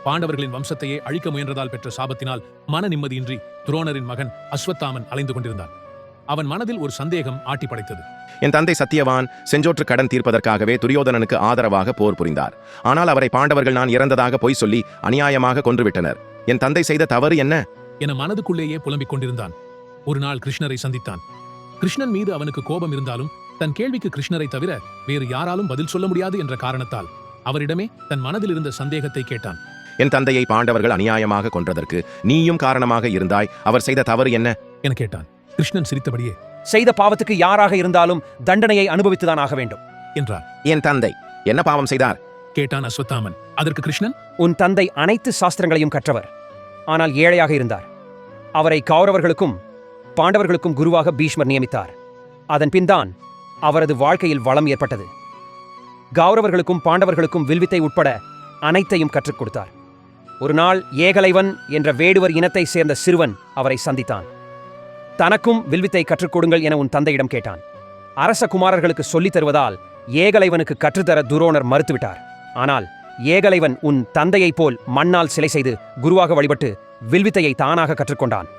பாண்டவர்களின் வம்சத்தையே அழிக்க முயன்றதால் பெற்ற சாபத்தினால் மன நிம்மதியின்றி துரோணரின் மகன் அஸ்வத்தாமன் அலைந்து கொண்டிருந்தான். அவன் மனதில் ஒரு சந்தேகம் ஆட்டி படைத்தது. என் தந்தை சத்தியவான் செஞ்சோற்று கடன் தீர்ப்பதற்காகவே துரியோதனனுக்கு ஆதரவாக போர் புரிந்தார். ஆனால் அவரை பாண்டவர்கள் நான் இறந்ததாக பொய் சொல்லி அநியாயமாக கொன்றுவிட்டனர். என் தந்தை செய்த தவறு என்ன என மனதுக்குள்ளேயே புலம்பிக் கொண்டிருந்தான். ஒரு நாள் கிருஷ்ணரை சந்தித்தான். கிருஷ்ணன் மீது அவனுக்கு கோபம் இருந்தாலும் தன் கேள்விக்கு கிருஷ்ணரை தவிர வேறு யாராலும் பதில் சொல்ல முடியாது என்ற காரணத்தால் அவரிடமே தன் மனதில் இருந்த சந்தேகத்தை கேட்டான். என் தந்தையை பாண்டவர்கள் அநியாயமாக கொன்றதற்கு நீயும் காரணமாக இருந்தாய். அவர் செய்த தவறு என்ன என கேட்டான். கிருஷ்ணன் சிரித்தபடியே, செய்த பாவத்துக்கு யாராக இருந்தாலும் தண்டனையை அனுபவித்துதான் ஆக வேண்டும் என்றார். என் தந்தை என்ன பாவம் செய்தார் கேட்டான் அஸ்வத்தாமன். அதற்கு கிருஷ்ணன், உன் தந்தை அனைத்து சாஸ்திரங்களையும் கற்றவர், ஆனால் ஏழையாக இருந்தார். அவரை கௌரவர்களுக்கும் பாண்டவர்களுக்கும் குருவாக பீஷ்மர் நியமித்தார். அதன் பின்தான் அவரது வாழ்க்கையில் வளம் ஏற்பட்டது. கௌரவர்களுக்கும் பாண்டவர்களுக்கும் வில்வித்தை உட்பட அனைத்தையும் கற்றுக் கொடுத்தார். ஒரு நாள் ஏகலைவன் என்ற வேடுவர் இனத்தை சேர்ந்த சிறுவன் அவரை சந்தித்தான். தனக்கும் வில்வித்தை கற்றுக் கொடுங்கள் என உன் தந்தையிடம் கேட்டான். அரச குமாரர்களுக்கு சொல்லித் தருவதால் ஏகலைவனுக்கு கற்றுத்தர துரோணர் மறுத்துவிட்டார். ஆனால் ஏகலைவன் உன் தந்தையைப் போல் மண்ணால் சிலை செய்து குருவாக வழிபட்டு வில்வித்தையை தானாக கற்றுக்கொண்டான்.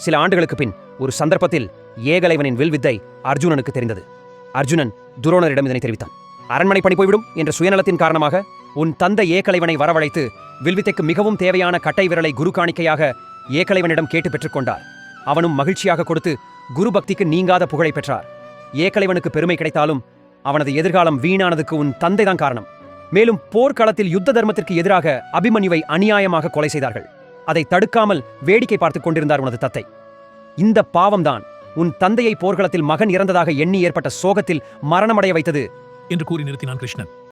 சில ஆண்டுகளுக்கு பின் ஒரு சந்தர்ப்பத்தில் ஏகலைவனின் வில்வித்தை அர்ஜுனனுக்கு தெரிந்தது. அர்ஜுனன் துரோணரிடம் இதனை தெரிவித்தான். அரண்மனை பணி போய்விடும் என்ற சுயநலத்தின் காரணமாக உன் தந்தை ஏகலைவனை வரவழைத்து வில்வித்தைக்கு மிகவும் தேவையான கட்டை விரலை குரு காணிக்கையாக ஏகலைவனிடம் கேட்டு பெற்றுக்கொண்டார். அவனும் மகிழ்ச்சியாக கொடுத்து குரு பக்திக்கு நீங்காத புகழை பெற்றார். ஏகலைவனுக்கு பெருமை கிடைத்தாலும் அவனது எதிர்காலம் வீணானதுக்கு உன் தந்தைதான் காரணம். மேலும் போர்க்களத்தில் யுத்த தர்மத்திற்கு எதிராக அபிமன்யுவை அநியாயமாக கொலை செய்தார்கள். அதை தடுக்காமல் வேடிக்கை பார்த்துக் கொண்டிருந்தார் உனது தந்தை. இந்த பாவம்தான் உன் தந்தையை போர்க்களத்தில் மகன் இறந்ததாக எண்ணி ஏற்பட்ட சோகத்தில் மரணமடைய வைத்தது என்று கூறி நிறுத்தினான் கிருஷ்ணன்.